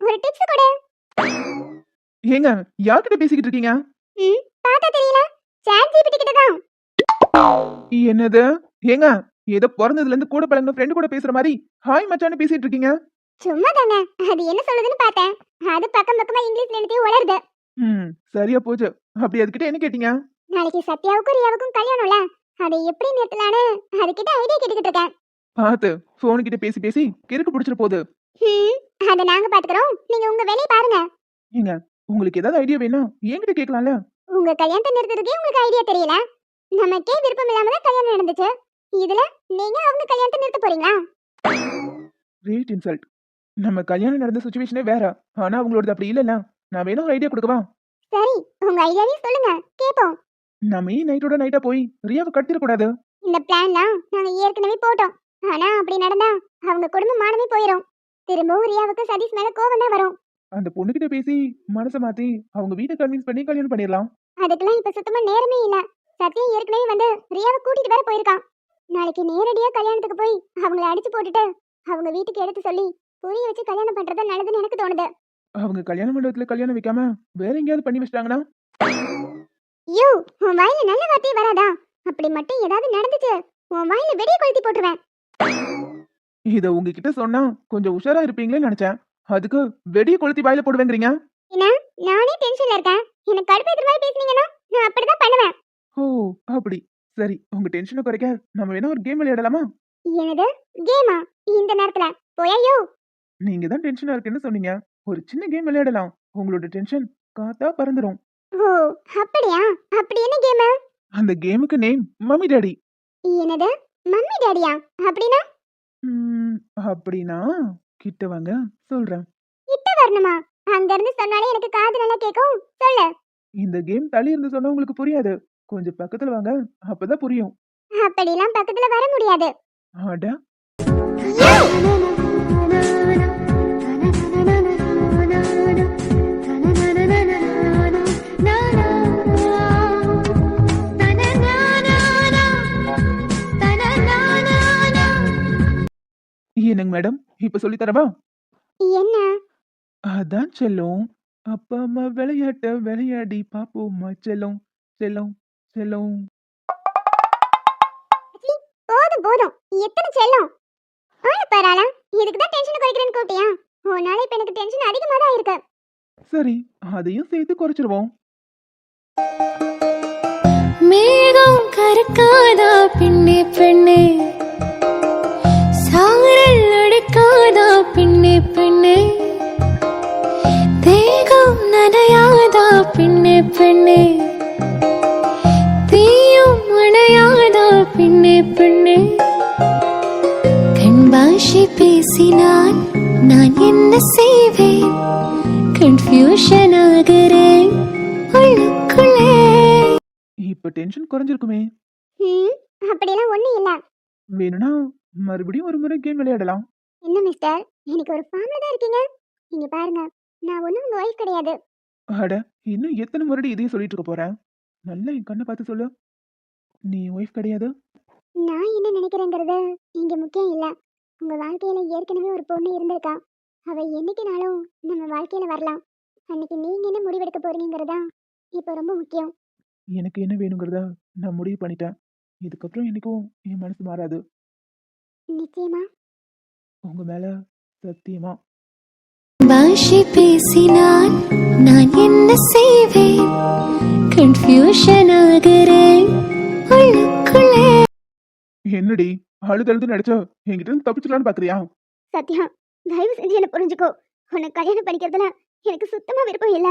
ஒரு டிப்ஸ் கொடு. ஏங்க யார்கிட்ட பேசிக்கிட்டு இருக்கீங்க? பார்த்தா தெரியல. சாட் ஜிபிடி கிட்ட தான். என்னது? ஏங்க ஏதோ பிறந்ததுல இருந்து கூட பழகுன ஃப்ரெண்ட் கூட பேசுற மாதிரி ஹாய் மச்சான்னு பேசிட்டு இருக்கீங்க. சும்மா தாங்க. அது என்ன சொல்லுதுன்னு பார்த்தேன். அது பக்கம் பக்கமா இங்கிலீஷ்ல என்னத்தையும் உளறுது. சரியா போச்சு. அப்படி அதுகிட்ட என்ன கேட்டீங்க? நாளைக்கு சத்யாவுக்கும் ரியாவுக்கும் கல்யாணம்ல. அதை எப்படி நிறுத்தலான்னு அதுகிட்ட ஐடியா கேட்டுக்கிட்டு இருக்கேன். பார்த்து போன் கிட்ட பேசி பேசி கிறுக்கு பிடிச்சிட்டு போகுது. அதை நாங்க பாத்துக்கிறோம். நீங்க உங்க வேலையை பாருங்க. ஏங்க உங்களுக்கு ஏதாவது ஐடியா வேணா என்கிட்ட கேட்கலாம்ல. உங்க கல்யாணத்தை நிறுத்துறதுக்கே உங்களுக்கு ஐடியா தெரியல. நமக்கே விருப்பம் இல்லாம தான் கல்யாணம் நடந்துச்சு. இதுல நீங்க அவங்க கல்யாணத்தை நிறுத்த போறீங்களா? Great insult. நம்ம கல்யாணம் நடந்த சுச்சுவேஷனே வேற. ஆனா அவங்களோடது அப்படி இல்லல்ல. நான் வேணா ஒரு ஐடியா கொடுக்கவா? சரி, உங்க ஐடியாவையும் சொல்லுங்க, கேப்போம். நம்ம நைட்டோட நைட்டா போய் ரியாவை கடத்திட கூடாது. இந்த பிளான்லாம் நாங்க ஏற்கனவே போட்டோம். ஆனா அப்படி நடந்தா அவங்க குடும்ப மானமே போயிடும். திரும்பவும் ரியாவுக்கு சதீஷ் மேல கோவம் தான் வரும். அந்த பொண்ணுகிட்ட பேசி மனசை மாத்தி அவங்க வீட்டை கன்வின்ஸ் பண்ணி கல்யாணம் பண்ணிடலாம். அதுக்கெல்லாம் இப்ப சுத்தமா நேரமே இல்ல. சத்யா ஏற்கனவே வந்து ரியாவை கூட்டிட்டு வர போயிருக்கான். நாளைக்கு நேரடியா கல்யாணத்துக்கு போய் அவங்கள அடிச்சு போட்டுட்டு அவங்க வீட்டுக்கு எடுத்து சொல்லி புரிய வச்சு கல்யாணம் பண்றது நல்லதுன்னு எனக்கு தோணுது. அவங்க கல்யாண மண்டபத்துல கல்யாணம் வைக்காம வேற எங்கேயாவது பண்ணி வச்சிட்டாங்கன்னா? யோ, உன் வாயில நல்ல வார்த்தையே வராதா? அப்படி மட்டும் ஏதாவது நடந்துச்சு, உன் வாயில வெடிய கொளுத்தி போட்டுருவேன். இத உங்ககிட்ட சொன்னா கொஞ்சம் உஷாரா இருப்பீங்களேன்னு நினைச்சேன். அதுக்கு வெடிய கொளுத்தி வாயில போடுவேங்கிறீங்க. என்ன, நானே டென்ஷன்ல இருக்கேன். எனக்கு கடுப்பேத்துற மாதிரி பேசுனீங்கன்னா நான் அப்படிதான் பண்ணுவேன். ஓ அப்படி. சரி, உங்க டென்ஷனை குறைக்க நம்ம வேணா ஒரு கேம் விளையாடலாமா? என்னது கேமா? இந்த நேரத்துல போயோ. நீங்க தான் டென்ஷனா இருக்குன்னு சொன்னீங்க. ஒரு சின்ன கேம் விளையாடலாம். உங்களோட டென்ஷன் காத்தா பறந்துரும். ஓ அப்படியா? அப்படி என்ன கேம்? அந்த கேமுக்கு நேம் மம்மி டாடி. என்னது மம்மி டாடியா? அப்படின்னா? அப்படின்னா கிட்ட வாங்க சொல்றேன். கிட்ட வரணுமா? அங்க இருந்து சொன்னாலே எனக்கு காது நல்லா கேக்கும். சொல்லு. இந்த கேம் தள்ளி இருந்து சொன்னா உங்களுக்கு புரியாது. கொஞ்சம் பக்கத்துல வாங்க, அப்பதான் புரியும். அப்படிலாம் பக்கத்துல வர முடியாது. அட என்னங்க மேடம், இப்ப சொல்லி தரவா? என்ன? அதான் செல்லம். அப்பா அம்மா விளையாட்ட விளையாடி பாப்போமா செல்லம் செல்லம் செல்லம். போதும் போதும், எத்தனை செல்லம். ஆளு பாராளா, இதுக்கு தான் டென்ஷன் குறைக்கிறேன்னு கூப்பிட்டியா? உன்னால இப்ப எனக்கு டென்ஷன் அதிகமா தான் இருக்கு. சரி, அதையும் சேர்த்து குறைச்சிருவோம். மேகம் கருக்காதா பெண்ணே பெண்ணே, சாரல் அடிக்காதா பெண்ணே பெண்ணே, தேகம் நனையாதா பெண்ணே பெண்ணே, தீயும் அணையாதா பெண்ணே பெண்ணே, கண் பாஷை பேசினால் நான் என்ன செய்வேன், கன்ஃபியூஷன் ஆகிறேன் உள்ளுக்குள்ளே. இப்ப டென்ஷன் குறைஞ்சிருக்குமே. அப்படிலாம் ஒண்ணும் இல்ல. வேணும்னா மறுபடியும் ஒரு முறை கேம் விளையாடலாம். என்ன மிஸ்டர், எனக்கு ஒரு ஃபார்ம்ல தான் இருக்கீங்க. நீங்க பாருங்க, நான் ஒண்ணும் உங்க ஒய்ஃப் கிடையாது. அட, இன்னும் எத்தனை முறை இதையும் சொல்லிட்டு இருக்க போறேன்? நல்லா என் கண்ணை பார்த்து சொல்லு. நீ ஒய்ஃப் கிடையாது. நான் என்ன நினைக்கிறேங்கிறது இங்க முக்கியம் இல்ல. உங்க வாழ்க்கையில ஏற்கனவே ஒரு பொண்ணு இருந்திருக்கா. அவ என்னைக்குனாலும் நம்ம வாழ்க்கையில வரலாம். அன்னைக்கு நீங்க என்ன முடிவெடுக்க போறீங்கிறதா இப்ப ரொம்ப முக்கியம். எனக்கு என்ன வேணுங்கிறத நான் முடிவு பண்ணிட்டேன். இதுக்கப்புறம் என்னைக்கும் என் மனசு மாறாது. நிச்சயமா? உங்க மேல சத்தியமா. பாஷை பேசினால் நான் என்ன செய்வேன், கன்ஃபியூஷன் ஆகிறேன் உள்ளுக்குள்ளே. என்னடி அழுதழுது நடிச்சா என்கிட்ட இருந்து தப்பிச்சிடலான்னு பாக்குறியா? சத்யா, தயவு செஞ்சு என்ன புரிஞ்சுக்கோ. உன்னை கல்யாணம் பண்ணிக்கிறதுல எனக்கு சுத்தமா விருப்பம் இல்ல.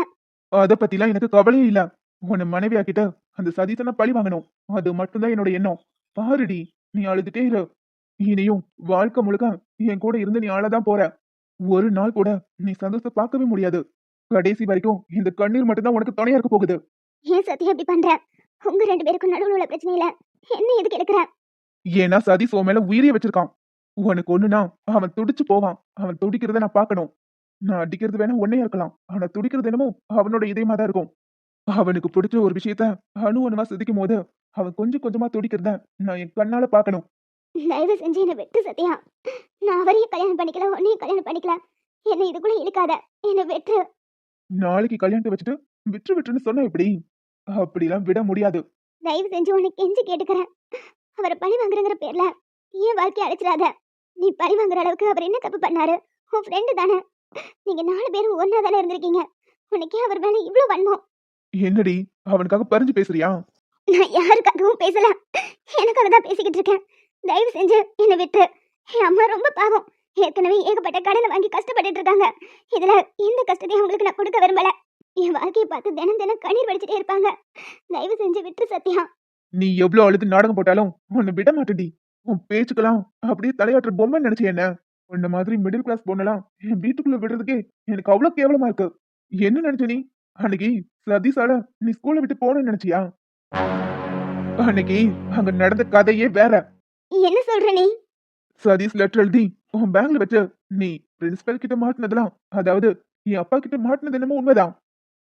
அத பத்திலாம் எனக்கு கவலையே இல்ல. உன்னை மனைவி ஆக்கிட்ட அந்த சதீசனை பழி வாங்கணும். அது மட்டும்தான் என்னோட எண்ணம். பாருடி, நீ அழுதுட்டே இரு. இனியும் வாழ்க்கை முழுக்க என் கூட இருந்து நீ அழதான் போற. ஒரு நாள் கூட நீ சந்தோஷத்தை பார்க்கவே முடியாது. கடைசி வரைக்கும் இந்த கண்ணீர் மட்டும்தான் உனக்கு துணையா இருக்க போகுது. ஏன் சத்யா இப்படி பண்ற? உங்க ரெண்டு பேருக்கும் நடுவுல உள்ள பிரச்சனையில என்ன எதுக்கு எடுக்கிற? ஏன்னா சதீஷ் உன் மேல உயிரியே வச்சிருக்கான். உனக்கு ஒண்ணுனா அவன் துடிச்சு போவான். அவன் துடிக்கிறத நான் பார்க்கணும். நான் அடிக்கிறது வேணா ஒன்னே இருக்கலாம். ஆனா துடிக்கிறது என்னமோ அவனோட இதயமா தான் இருக்கும். அவனுக்கு பிடிச்ச ஒரு விஷயத்த அணு அணுவா சிதிக்கும் போது அவன் கொஞ்சம் கொஞ்சமா துடிக்கிறத நான் என் கண்ணால பார்க்கணும். தயவு செஞ்சு என்ன விட்டு சத்யா. நான் அவரையும் கல்யாணம் பண்ணிக்கல, உன்னையும் கல்யாணம் பண்ணிக்கல. என்ன இதுக்குள்ள இழுக்காத, என்ன வெற்று. நாளைக்கு கல்யாணத்தை வச்சுட்டு விட்டுருன்னு சொன்னா எப்படி? அப்படிலாம் விட முடியாது. தயவு செஞ்சு உன்னை கெஞ்சி கேட்டுக்கிறேன். அவரை பழி வாங்குறங்கிற பேர்ல ஏன் வாழ்க்கைய அழைச்சிடாத. நீ பழி வாங்குற அளவுக்கு அவர் என்ன தப்பு பண்ணாரு? உன் ஃப்ரெண்டு தானே. நீங்க 4 பேரும் ஒன்னா தானே இருந்திருக்கீங்க. உனக்கே அவர் மேல இவ்ளோ வன்மம். என்னடி அவனுக்காக பறிஞ்சு பேசுறியா? நான் யாருக்காகவும் பேசல, எனக்காக தான் பேசிக்கிட்டு இருக்கேன். தயவு செஞ்சு என்னை விட்டு. என் அம்மா ரொம்ப பாவம். ஏற்கனவே ஏகப்பட்ட கடனை வாங்கி கஷ்டப்பட்டுட்டு இருக்காங்க. இதுல எந்த கஷ்டத்தையும் அவங்களுக்கு நான் கொடுக்க விரும்பல. என் வாழ்க்கையை பார்த்து தினம் தினம் கண்ணீர் வடிச்சிட்டே இருப்பாங்க. தயவு செஞ்சு விட்டு சத்யா. நீ எவ்வளவு அழுது நாடகம் போட்டாலும் உன்னை விட மாட்டேன்டி. உன் பேச்சுக்கெல்லாம் அப்படியே தலையாட்டுற பொம்மை நினைச்சே என்ன? உன்ன மாதிரி மிடில் கிளாஸ் பொண்ணெல்லாம் என் வீட்டுக்குள்ள விடுறதுக்கே எனக்கு அவ்வளவு கேவலமா இருக்கு. என்ன நினைச்ச நீ? அன்னைக்கு சதீஷால நீ ஸ்கூல்ல விட்டு போனேன்னு நினைச்சியா? அன்னைக்கு அங்க நடந்த கதையே வேற. என்ன சொல்ற நீ? சதீஷ் லெட்டர் எழுதி உன் பேங்க்ல வச்சு நீ பிரின்சிபல் கிட்ட மாட்டினதெல்லாம், அதாவது என் அப்பா கிட்ட மாட்டினது என்னமோ உண்மைதான்.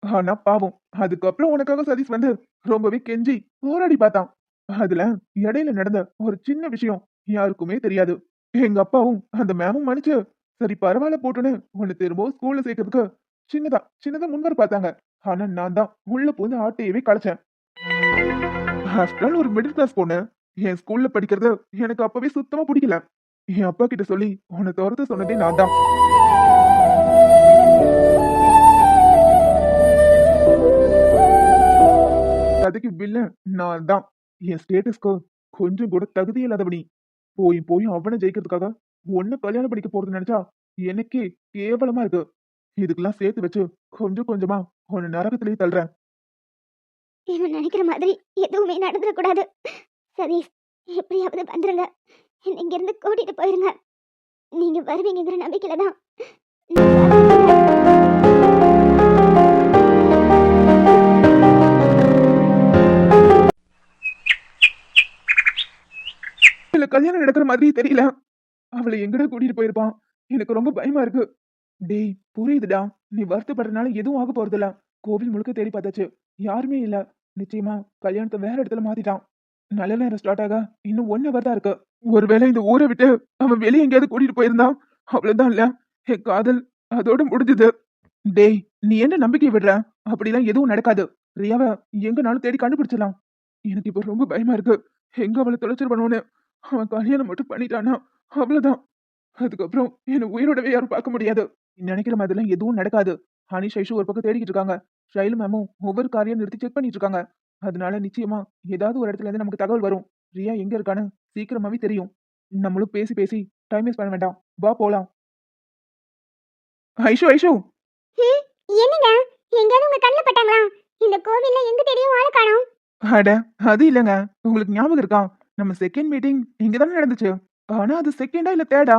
ஆனா பாவம், அதுக்கப்புறம் உனக்காக சதீஷ் வந்து ரொம்பவே கெஞ்சி போராடி பார்த்தான். அதுல இடையில நடந்த ஒரு சின்ன விஷயம் யாருக்குமே தெரியாது. எங்க அப்பாவும் அந்த மேமும் மன்னிச்சு சரி பரவாயில்ல போட்டுன்னு உன்னை திரும்பவும் ஸ்கூல்ல சேர்க்கறதுக்கு சின்னதா முன்வர பார்த்தாங்க. ஆனா நான் தான் உள்ள போய் ஆட்டையவே கலைச்சேன். ஆஃப்டர் ஆல் ஒரு மிடில் கிளாஸ் பொண்ணு என் ஸ்கூல்ல படிக்கிறது எனக்கு அப்பவே சுத்தமா பிடிக்கல. என் அப்பா கிட்ட சொல்லி உன்னை துரத்த சொன்னதே நான் தான். அதுக்கு வில்ல நான் தான். என் ஸ்டேட்டஸ்க்கு கொஞ்சம் கூட தகுதி இல்லாதவனி. போய் அவனை ஜெயிக்கிறதுக்காக ஒன்னு கல்யாணம் படிக்க போறது நினைச்சா எனக்கே கேவலமா இருக்கு. இதுக்கெல்லாம் சேர்த்து வச்சு கொஞ்சம் கொஞ்சமா உன்னை நரகத்திலேயே தள்ளுறேன். இவன் நினைக்கிற மாதிரி எதுவுமே நடந்துடக்கூடாது. சதீஷ், எப்படியாவது வந்துருங்க. என்னை இங்கிருந்து கூட்டிட்டு போயிருங்க. நீங்க வருவீங்கிற நம்பிக்கையில தான். இல்ல கல்யாணம் நடக்கிற மாதிரி தெரியல. அவளை எங்கடா கூட்டிட்டு போயிருப்பான்? எனக்கு ரொம்ப பயமா இருக்கு. டேய் புரியுதுடா, நீ வருத்தப்படுறதுனால எதுவும் ஆக போறதில்ல. கோவில் முழுக்க தேடி பார்த்தாச்சு, யாருமே இல்ல. நிச்சயமா கல்யாணத்தை வேற இடத்துல மாத்திட்டான். நல்ல நேரம் ஸ்டார்ட் ஆக இன்னும் 1 hour தான் இருக்கு. ஒருவேளை இந்த ஊரை விட்டு அவன் வெளியே எங்கேயாவது கூட்டிட்டு போயிருந்தான், அவ்வளவுதான் இல்ல, என் காதல் அதோட முடிஞ்சது. டேய் நீ என்ன நம்பிக்கை விடுற? அப்படிலாம் எதுவும் நடக்காது. ரியாவை எங்கனாலும் தேடி கண்டுபிடிச்சிடலாம். எனக்கு இப்ப ரொம்ப பயமா இருக்கு. எங்க அவளை தொலைச்சிருப்பானோன்னு. அவன் கல்யாணம் மட்டும் பண்ணிட்டானா அவ்வளவுதான். அதுக்கப்புறம் என்ன உயிரோடவே யாரும் பார்க்க முடியாது. நீ நினைக்கிற மாதிரிலாம் எதுவும் நடக்காது. ஹனிஷ் ஐஷு ஒரு பக்கம் தேடிக்கிட்டு இருக்காங்க. ஷைலு மேமும் ஒவ்வொரு காரையும் நிறுத்தி செக் பண்ணிட்டு இருக்காங்க. அதனால நிச்சயமா ஏதாவது ஒரு இடத்துல இருந்து நமக்கு தகவல் வரும். ரியா எங்க இருக்கான்னு சீக்கிரமாவே தெரியும். நம்மளும் பேசி பேசி டைம் வேஸ்ட் பண்ண வேண்டாம். வா போலாம். ஐஷு ஐஷு ஹம், என்னங்க, எங்கேயாவது உங்க கண்ணில் பட்டாங்களா? இந்த கோவில்ல எங்க தெரியும் ஆளை காணோம். அட அது இல்லங்க, உங்களுக்கு ஞாபகம் இருக்கா? நம்ம செகண்ட் மீட்டிங் இங்க தானே நடந்துச்சு. ஆனா அது செகண்டா இல்ல தேர்டா?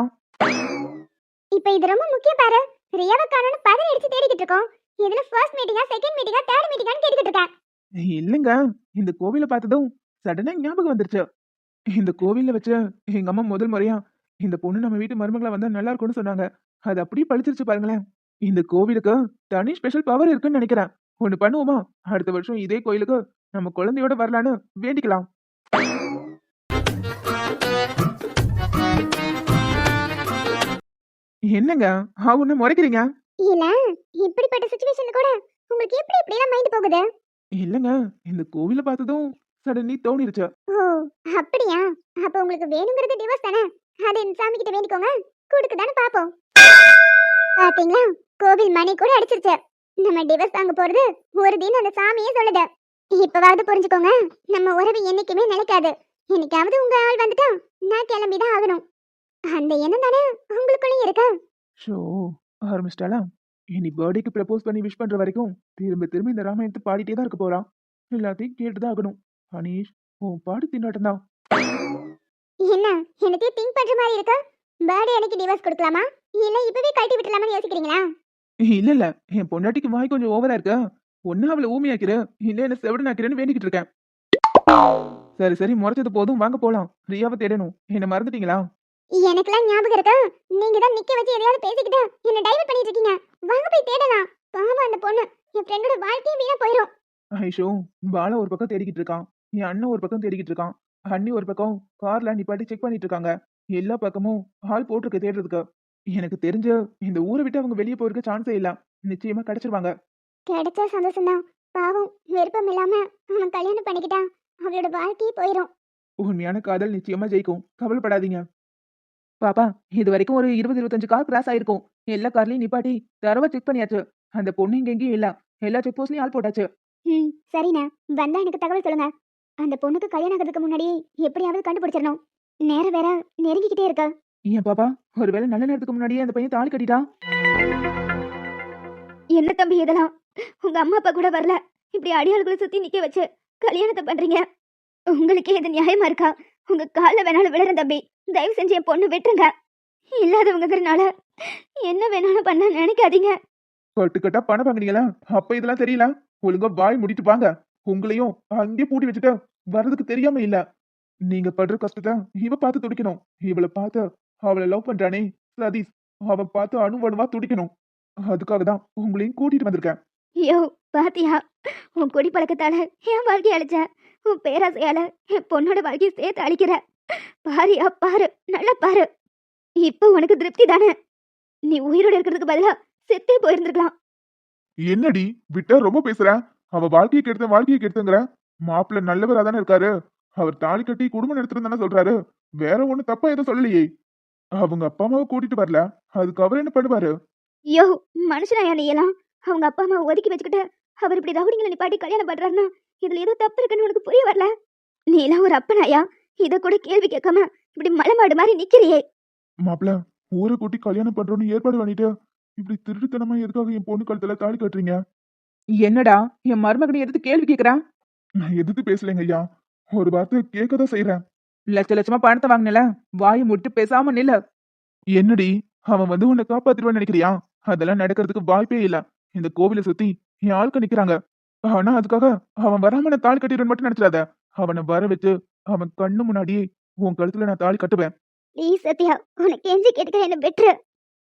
இப்போ இது ரொம்ப முக்கியம் பாரு. ரியாவை காணோம்னு பதறி அடிச்சு தேடிக்கிட்டு இருக்கோம். இதுல ஃபர்ஸ்ட் மீட்டிங்கா, செகண்ட் மீட்டிங்கா, தேர்ட் மீட்டிங்கான்னு கேட்டுக்கிட்டு இருக்கேன். இல்லங்க, இந்த கோவில பார்த்ததும் சடனா ஞாபகம் வந்துருச்சு. இந்த கோவில்ல வச்சு எங்க அம்மா முதல் முறையா இந்த பொண்ணு நம்ம வீட்டு மருமகளா வந்தா நல்லா இருக்கும்னு சொன்னாங்க. அது அப்படியே பழிச்சிருச்சு பாருங்களேன். இந்த கோவிலுக்கு தனி ஸ்பெஷல் பவர் இருக்குன்னு நினைக்கிறேன். ஒண்ணு பண்ணுவோமா? அடுத்த வருஷம் இதே கோயிலுக்கு நம்ம குழந்தையோட வரலான்னு வேண்டிக்கலாம். என்னங்க ஆகுன்னு முறைக்கிறீங்க? இல்ல, இப்படிப்பட்ட சிச்சுவேஷன்ல கூட உங்களுக்கு எப்படி இப்படிலாம் மைண்ட் போகுது? இல்லங்க, இந்த கோவில பார்த்ததும் சடன்லி தோணிருச்சு. ஓ, அப்படியா? அப்ப உங்களுக்கு வேணுங்கிறது டிவோர்ஸ் தானே? அது இந்த சாமி கிட்ட வேண்டிக்கோங்க, கொடுக்குதானே பாப்போம். பாத்தீங்களா, கோவில் மணி கூட அடிச்சிருச்சு. நம்ம டிவோர்ஸ் வாங்க போறது உறுதின்னு அந்த சாமியே சொல்லுது. இப்பவாவது புரிஞ்சுக்கோங்க, நம்ம உறவு என்னைக்குமே நிலைக்காது. என்னைக்காவது உங்க ஆள் வந்துட்டா நான் கிளம்பிதான் ஆகணும். அந்த எண்ணம் தானே உங்களுக்குள்ளேயும் இருக்கு. ஷோ ஆரம்பிச்சிட்டாளா? இனி பர்த்டேக்கு ப்ரப்போஸ் பண்ணி விஷ் பண்ற வரைக்கும் திரும்ப திரும்ப இந்த ராமாயணத்தை பாடிட்டே தான் இருக்க போறான். எல்லாத்தையும் கேட்டுதான் ஆகணும். அனீஷ் உன் பாடு திண்டாட்டம் தான். என்ன எனக்கு திங்க் பண்ற மாதிரி இருக்கு? பர்த்டே அன்னைக்கு டிவோர்ஸ் கொடுக்கலாமா, இல்ல இப்பவே கழட்டி விட்டுலாமான்னு யோசிக்கிறீங்களா? இல்ல இல்ல, என் பொண்டாட்டிக்கு வாய் கொஞ்சம் ஓவரா இருக்கு. ஒன்னு அவளை ஊமையாக்கிற, இல்ல என்ன செவடனாக்கிறேன்னு வேண்டிக்கிட்டு இருக்கேன். சரி சரி முறைச்சது போதும், வாங்க போலாம். ரியாவை தேடணும். என்ன மறந்துட்டீங்களா? எனக்குலாம் ஞாபகம் இருக்கு. நீங்க தான் நிக்க வச்சு எதையாவது பேசிக்கிட்டு என்ன டைவர்ட் பண்ணிட்டு இருக்கீங்க. வாங்க போய் தேடலாம். பாவம் அந்த பொண்ணு, என் ஃப்ரெண்டோட வாழ்க்கையே வீணா போயிடும். ஐஷோ பாலா ஒரு பக்கம் தேடிக்கிட்டு இருக்கான். என் அண்ணன் ஒரு பக்கம் தேடிக்கிட்டு இருக்கான். அண்ணி ஒரு பக்கம் கார்ல நிப்பாட்டி செக் பண்ணிட்டு இருக்காங்க. எல்லா பக்கமும் ஆள் போட்டிருக்கு தேடுறதுக்கு. எனக்கு தெரிஞ்ச இந்த ஊரை விட்டு அவங்க வெளியே போறதுக்கு சான்ஸே இல்ல. நிச்சயமா கிடைச்சிருவாங்க. கிடைச்சா சந்தோஷம்தான். பாவம் விருப்பம் இல்லாம அவன் கல்யாணம் பண்ணிக்கிட்டான், அவளோட வாழ்க்கையே போயிடும். உண்மையான காதல் நிச்சயமா ஜெயிக்கும். கவலைப்படாதீங்க. பாப்பா, இது வரைக்கும் ஒரு 20-25 கார் கிராஸ் ஆயிருக்கும். எல்லா கார்லயும் நிப்பாட்டி தரவா செக் பண்ணியாச்சு. அந்த பொண்ணு இங்க எங்கேயும் இல்ல. எல்லா செக் போஸ்ட்லயும் ஆள் போட்டாச்சு. சரிண்ணா, வந்தா எனக்கு தகவல் சொல்லுங்க. அந்த பொண்ணுக்கு கல்யாணம் ஆகிறதுக்கு முன்னாடி எப்படியாவது கண்டுபிடிச்சிடணும். நேரம் வேற நெருங்கிக்கிட்டே இருக்க. ஏன் பாப்பா, ஒருவேளை நல்ல நேரத்துக்கு முன்னாடியே அந்த பையன் தாலி கட்டிட்டா? என்ன தம்பி இதெல்லாம்? உங்க அம்மா அப்பா கூட வரல, இப்படி அடியாள்களை சுத்தி நிக்க வச்சு கல்யாணத்தை பண்றீங்க. உங்களுக்கே இது நியாயமா இருக்கா? உங்க கால்ல வேணாலும் விழுறேன் தம்பி. தயவு செஞ்சு என் பொண்ணு விட்டுருங்க. இல்லாதவங்கிறனால என்ன வேணாலும் பண்ண நினைக்காதீங்க. கட்டுக்கட்டா பணம் வாங்குனீங்களா? அப்ப இதெல்லாம் தெரியல. ஒழுங்கா வாய் முடிட்டு வாங்க. உங்களையும் அங்கே பூட்டி வச்சுட்டு வர்றதுக்கு தெரியாம இல்ல. நீங்க படுற கஷ்டத்தை இவ பார்த்து துடிக்கணும். இவளை பார்த்து அவளை லவ் பண்றானே சதீஷ், அவன் பார்த்து அணுவணுவா துடிக்கணும். அதுக்காக தான் உங்களையும் கூட்டிட்டு வந்திருக்கேன். ஐயோ பாத்தியா, உன் குடி பழக்கத்தால என் வாழ்க்கைய அழிச்ச, உன் பேராசையால என் பொண்ணோட வாழ்க்கையை சேர்த்து அழிக்கிற. பாரியா பாரு, நல்லா பாரு. இப்ப உனக்கு திருப்தி தானே? நீ உயிரோட இருக்கிறதுக்கு பதிலா செத்தே போயிருந்திருக்கலாம். என்னடி விட்டா ரொம்ப பேசுற? அவ வாழ்க்கையை கெடுத்தங்கிற. மாப்பிள்ள நல்லவரா தானே இருக்காரு. அவர் தாலி கட்டி குடும்பம் நடத்துறதுன்னு சொல்றாரு. வேற ஒண்ணு தப்பா எதுவும் சொல்லலையே. அவங்க அப்பா அம்மாவை கூட்டிட்டு வரல, அதுக்கு அவர் என்ன பண்ணுவாரு? ஐயோ மனுஷனாயா நீ எல்லாம்? அவங்க அப்பா அம்மா ஒதுக்கி வச்சுக்கிட்டு அவர் இப்படி ரவுடிங்களை நிப்பாட்டி கல்யாணம் பண்றாருன்னா இதுல ஏதோ தப்பு இருக்குன்னு உனக்கு புரிய வரல? நீ எல்லாம் ஒரு அப்பனாயா? இத கூட கேள்வி கேட்காம இப்படி மலைமாடு மாதிரி நிக்கிறியே. மாப்பிள்ள, ஊரை கூட்டி கல்யாணம் பண்றோம்னு ஏற்பாடு பண்ணிட்டு இப்படி திருட்டுத்தனமா எதுக்காக என் பொண்ணு கழுத்துல தாலி கட்டுறீங்க? என்னடா என் மருமகனை எதிர்த்து கேள்வி கேக்குறான்? நான் எதிர்த்து பேசலைங்க ஐயா, ஒரு வார்த்தை கேட்கதான் செய்யறேன். லட்ச லட்சமா பணத்தை வாங்கினல, வாயை முட்டு பேசாம நில்ல. என்னடி, அவன் வந்து உன்னை காப்பாத்திடுவான்னு நினைக்கிறியா? அதெல்லாம் நடக்கிறதுக்கு வாய்ப்பே இல்ல. இந்த கோவிலை சுத்தி என் ஆட்கள் நிக்கிறாங்க. ஆனா அதுக்காக அவன் வராம நான் தாலி கட்டிடுவேன் மட்டும் நினைச்சிடாத. அவனை வர வச்சு அவன் கண்ணு முன்னாடியே உன் கழுத்துல நான் தாலி கட்டுவேன். ப்ளீஸ் சத்யா, உனக்கு கெஞ்சி கேட்க என்ன பெட்ரு.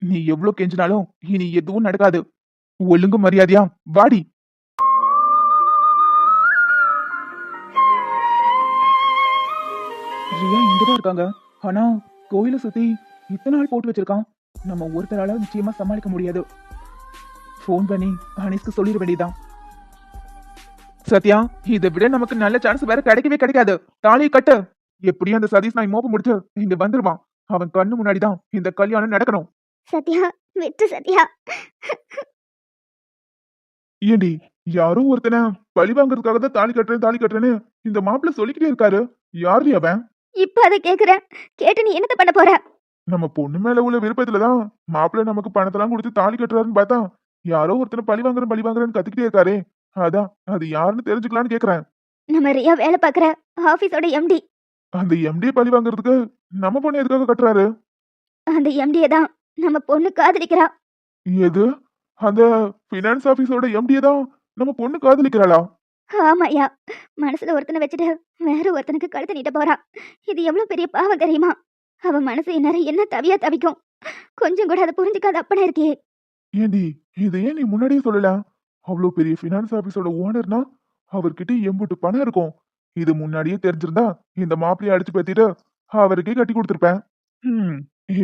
நீ எவ்வளவு கெஞ்சினாலும் இனி எதுவும் நடக்காது. ஒழுங்கு மரியாதையா வாடி. ரியா இங்கதான் இருக்காங்க. ஆனா கோயிலை சுத்தி இத்தனை நாள் போட்டு வச்சிருக்கான். நம்ம ஒருத்தரால நிச்சயமா சமாளிக்க முடியாது. போன் பண்ணி அனிஸ்க்கு சொல்லிட வேண்டியதான். சத்யா, இதை விட நமக்கு நல்ல சான்ஸ் வேற கிடைக்கவே கிடைக்காது. தாலியை கட்டு. எப்படியும் அந்த சதீஷ் நான் மோப்ப முடிச்சு இங்க வந்துருவான். அவன் கண்ணு முன்னாடிதான் இந்த கல்யாணம் நடக்கணும். சத்யா விட்டு சத்யா. ஏண்டி, யாரோ ஒருத்தனை பழி வாங்குறதுக்காக தான் தாலி கட்டுறேன்னு இந்த மாப்பிள்ள சொல்லிக்கிட்டே இருக்காரு. யாரு அவன்? இப்ப அதை கேக்குற, கேட்டு நீ என்னத்த பண்ண போற? நம்ம பொண்ணு மேல உள்ள விருப்பத்துலதான் மாப்பிள்ள நமக்கு பணத்தெல்லாம் கொடுத்து தாலி கட்டுறாருன்னு பார்த்தா யாரோ ஒருத்தனை பழி வாங்குறேன்னு கத்திக்கிட்டே இருக்காரே. அதான் அது யாருன்னு தெரிஞ்சுக்கலான்னு கேக்குறேன். நம்ம ரியா வேலை பாக்குற ஆபீஸோட எம்டி. அந்த எம்டியை பழி வாங்குறதுக்கு நம்ம பொண்ணு எதுக்காக கட்டுறாரு? அந்த எம்டியை தான் நம்ம பொண்ணு காதலிக்கிறா. எது? அந்த பினான்ஸ் ஆபீஸோட எம்டியை தான் நம்ம பொண்ணு காதலிக்கிறாளா? ஆமாயா, மனசுல ஒருத்தனை வச்சுட்டு வேற ஒருத்தனுக்கு கழுத்து நீட்ட போறா. இது எவ்வளவு பெரிய பாவம் தெரியுமா? அவ மனசு இந்நேரம் என்ன தவியா தவிக்கும். கொஞ்சம் கூட அதை புரிஞ்சுக்காத அப்பனா இருக்கே. ஏண்டி, இதை ஏன் நீ முன்னாடியே சொல்லல? அவ்வளவு பெரிய பினான்ஸ் ஆபீஸோட ஓனர்னா அவர்கிட்ட எம்புட்டு பணம் இருக்கும். இது முன்னாடியே தெரிஞ்சிருந்தா இந்த மாப்பிளைய அடிச்சு பத்திட்டு அவருக்கே கட்டி கொடுத்திருப்பேன்.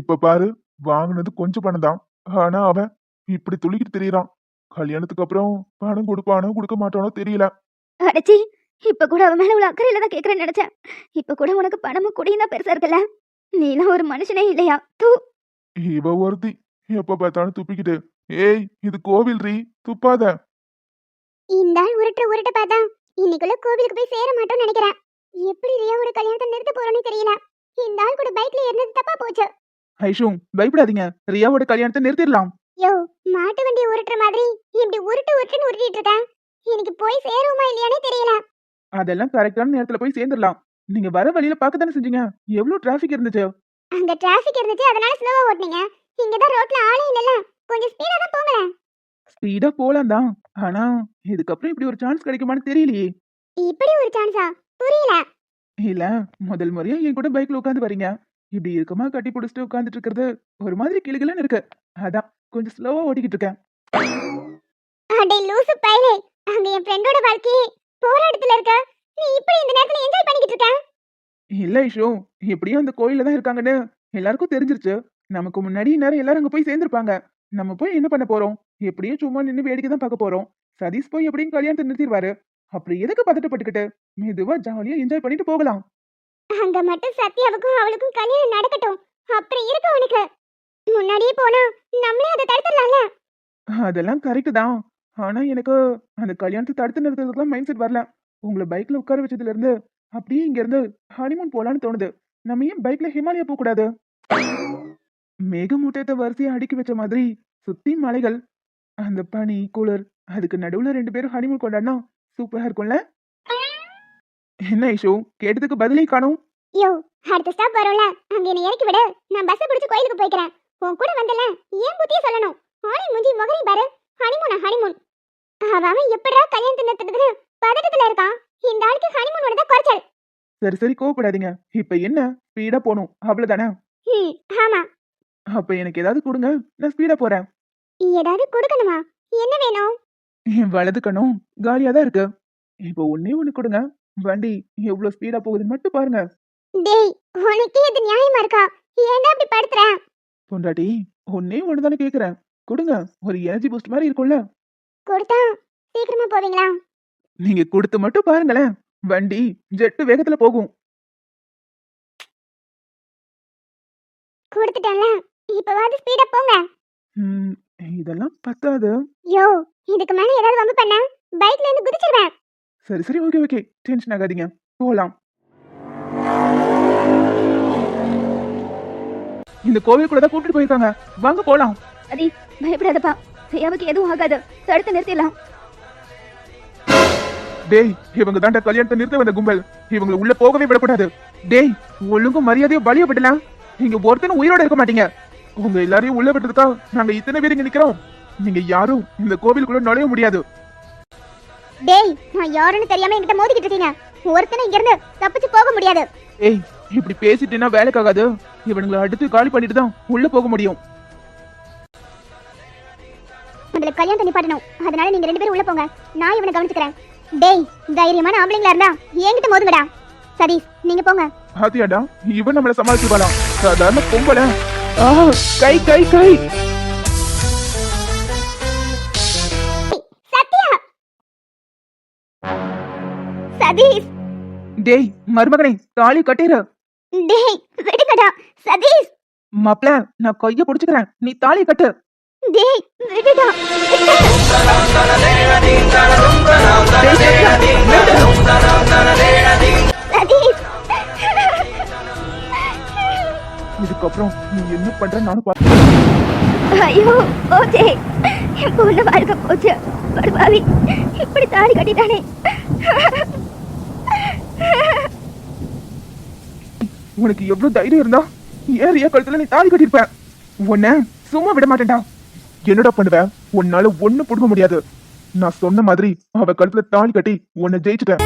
இப்ப பாரு, வாங்கினது கொஞ்சம் பணம் தான். ஆனா அவன் இப்படி துள்ளிக்கிட்டு தெரியறான். கல்யாணத்துக்கு அப்புறம் பணம் கொடுப்பானோ கொடுக்க மாட்டானோ தெரியல. அடச்சி, இப்ப கூட அவன் மேல உள்ள அக்கறையில தான் கேக்குறேன்னு நினைச்சேன். இப்ப கூட உனக்கு பணமும் குடியும் தான் பெருசா இருக்குல்ல. நீலாம் ஒரு மனுஷனே இல்லையா? தூ. இவ ஒருத்தி எப்ப பார்த்தாலும் துப்பிக்கிட்டு. ஏய், இது கோவில் ரீ, துப்பாத. இந்த ஆள் உருட்ட பார்த்தா இன்னைக்குள்ள கோவிலுக்கு போய் சேர மாட்டோம்னு நினைக்கிறேன். எப்படி ரியாவோட கல்யாணத்தை நிறுத்த போறோம்னு தெரியல. இந்த ஆள் கூட பைக்ல ஏறினது தப்பா போச்சு. ஐஷும், பயப்படாதீங்க. ரியாவோட கல்யாணத்தை நிறுத்திடலாம். யோ, மாட்டு வண்டியை உருட்டுற மாதிரி இப்படி உருட்டுன்னு உருட்டிட்டு இருக்கேன். எனக்கு போய் சேருமா இல்லையானே தெரியல. அதெல்லாம் கரெக்டான நேரத்துல போய் சேர்ந்துடலாம். நீங்க வர வழியில பார்க்க தானே செஞ்சீங்க. எவ்வளவு டிராபிக் இருந்துச்சு. அங்க டிராபிக் இருந்துச்சு, அதனால ஸ்லோவா ஓட்டுனீங்க. இங்க தான் ரோட்ல ஆளே இல்லல, கொஞ்சம் ஸ்பீடா தான் போங்களேன். ஸ்பீடா போலாம் தான். ஆனா இதுக்கப்புறம் இப்படி ஒரு சான்ஸ் கிடைக்குமான்னு தெரியலையே. இப்படி ஒரு சான்ஸா? புரியல. இல்ல, முதல் முறையா என் கூட பைக்ல உட்காந்து வரீங்க. இப்படி இருக்குமா கட்டி பிடிச்சிட்டு உட்காந்துட்டு இருக்கிறது ஒரு மாதிரி கிளுகிளுன்னு இருக்கு. அதான் கொஞ்சம் ஸ்லோவா ஓட்டிக்கிட்டு இருக்கேன். அடே லூசு பையலே, அங்க என் ஃப்ரெண்டோட வாழ்க்கையே போராட்டத்துல இருக்க. நீ இப்படி இந்த நேரத்துல என்ஜாய் பண்ணிக்கிட்டு இருக்க? இல்ல ஐஷு, எப்படியும் அந்த கோயில்ல தான் இருக்காங்கன்னு எல்லாருக்கும் தெரிஞ்சிருச்சு. நமக்கு முன்னாடி நேரம் எல்லாரும் அங்க போய் சேர்ந்திருப்பாங்க. நம்ம போய் என்ன பண்ண போறோம்? எப்படியும் சும்மா நின்னு வேடிக்கை தான் பார்க்க போறோம். சதீஷ் போய் எப்படியும் கல்யாணத்தை நிறுத்திடுவாரு. அப்புறம் எதுக்கு பதட்டப்பட்டுக்கிட்டு? மெதுவா ஜாலியா என்ஜாய் பண்ணிட்டு போகலாம். அங்க மட்டும் சத்யாவுக்கும் அவளுக்கும் கல்யாணம் நடக்கட்டும். அப்படி இருக்கு உனக்கு. முன்னாடியே போனா நம்மளே அதை தடுத்துடலாம்ல. அதெல்லாம் கரெக்ட் தான். ஆனா எனக்கு அந்த கல்யாணத்தை தடுத்து நிறுத்துறதுக்குலாம் மைண்ட் செட் வரல. உங்களை பைக்ல உட்கார வச்சதுல இருந்து அப்படியே இங்க இருந்து ஹனிமூன் போலான்னு தோணுது. நம்ம ஏன் பைக்ல ஹிமாலயா போக கூடாது? மேகமூட்டத்தை வரிசையா அடுக்கி வச்ச மாதிரி சுத்தி மலைகள், அந்த பனி குளிர், அதுக்கு நடுவுல 2 பேரும் ஹனிமூன் கொண்டாடினா சூப்பரா இருக்கும்ல? என்ன இஷு, கேட்டதுக்கு பதிலே காணோம். யோ, அடுத்த ஸ்டாப் வரும்ல, அங்க என்னை இறக்கி விடு. நான் பஸ் பிடிச்சு கோயிலுக்கு போய்க்கிறேன். உன் கூட வந்தல, ஏன் புத்திய சொல்லணும்? ஆனி மூஞ்சி முகரி பாரு. ஹனிமூனா ஹனிமூன். அவன் எப்படிடா கல்யாணத்தை நிறுத்துறதுன்னு பதட்டத்துல இருக்கான். இந்த ஆளுக்கு ஹனிமூனோட தான் குறைச்சல். சரி சரி, கோவப்படாதீங்க. இப்ப என்ன, ஸ்பீடா போகணும் அவ்வளவுதானே? ஆமா. அப்ப எனக்கு ஏதாவது கொடுங்க, நான் ஸ்பீடா போறேன். ஏதாவது கொடுக்கணுமா? என்ன வேணும்? என் வலது கண்ணும் காலியா தான் இருக்கு. இப்போ ஒண்ணே ஒண்ணு கொடுங்க. வண்டி எவ்வளவு ஸ்பீடா போகுதுன்னு மட்டும் பாருங்க. டேய், உனக்கு இது நியாயமா இருக்கா? ஏன்டா அப்படி படுத்துற? பொண்டாட்டி, ஒண்ணே ஒண்ணு தானே கேக்குறேன். கொடுங்க, ஒரு எனர்ஜி பூஸ்ட் மாதிரி இருக்கும்ல. கொடுத்தா சீக்கிரமா போவீங்களா? நீங்க கொடுத்து மட்டும் பாருங்களேன், வண்டி ஜெட்டு வேகத்துல போகும். கொடுத்துட்டேன்ல, இப்பவாது ஸ்பீடா போங்க. ம், இதெல்லாம் பத்தாது. யோ, இதுக்கு மேல ஏதாவது வம்பு பண்ண பைக்ல இருந்து குதிச்சிருவேன். சரி சரி, ஓகே ஓகே, டென்ஷன் ஆகாதீங்க, போகலாம். இந்த கோவில் கூட தான் கூட்டிட்டு போயிருக்காங்க, வாங்க போலாம். அதி பயப்படாதப்பா, ஜெயாவுக்கு எதுவும் ஆகாது. தடுத்து நிறுத்திடலாம். டேய், இவங்க தாண்டா கல்யாணத்தை நிறுத்த வந்த கும்பல். இவங்களை உள்ள போகவே விடக்கூடாது. டேய், ஒழுங்கும் மரியாதையும் பலிய விடலாம். நீங்க ஒருத்தனும் உயிரோட இருக்க மாட்டீங்க. உங்க எல்லாரையும் உள்ள விட்டதுக்கா நாங்க இத்தனை பேர் இங்க நிக்கிறோம். நீங்க யாரும் இந்த கோவிலுக்குள்ள நுழைய முடியாது. டேய், நான் யாருன்னு தெரியாம என்கிட்ட மோதிக்கிட்டு இருக்கீங்க. ஒருத்தனை இங்க இருந்து தப்பிச்சு போக முடியாது. ஏய், இப்படி பேசிட்டேன்னா வேலைக்காகாது. இவனுங்களை அடுத்து காலி பண்ணிட்டு தான் உள்ள போக முடியும். உங்களுக்கு கல்யாணத்தை நிப்பாட்டணும். அதனால நீங்க 2 பேரும் உள்ள போங்க. நான் இவனை கவனிச்சுக்கிறேன். டேய், தைரியமான ஆம்பளைங்களா இருந்தா என்கிட்ட மோதுங்கடா. சதீஷ், நீங்க போங்க. ஆத்தியாடா, இவன் நம்மள சமாளிச்சுக்கலாம். சாதாரண பொம்பள. கை கை கை. சத்யா, சதீஷ். டேய் மருமகனே, தாலி கட்டிரு. டேய், விடுங்கடா. சதீஷ். மாப்ள, நான் கைய புடிச்சுக்கிறேன், நீ தாலி கட்டு. டேய், விடுடா. சதீஷ். இதுக்கப்புறம் நீ என்ன பண்ற நானும் பாத்து. ஐயோ போச்சே, என் பொண்ணு வாழ்க்கை போச்சு. படுபாவி, இப்படி தாடி கட்டிட்டானே. உனக்கு எவ்வளவு தைரியம் இருந்தா ஏறிய கழுத்துல நீ தாலி கட்டிருப்ப. உன்னை சும்மா விட மாட்டேன்டா. என்னடா பண்ணுவ? உன்னால ஒண்ணு புடுங்க முடியாது. நான் சொன்ன மாதிரி அவ கழுத்துல தாலி கட்டி உன்னை ஜெயிச்சுட்டேன்.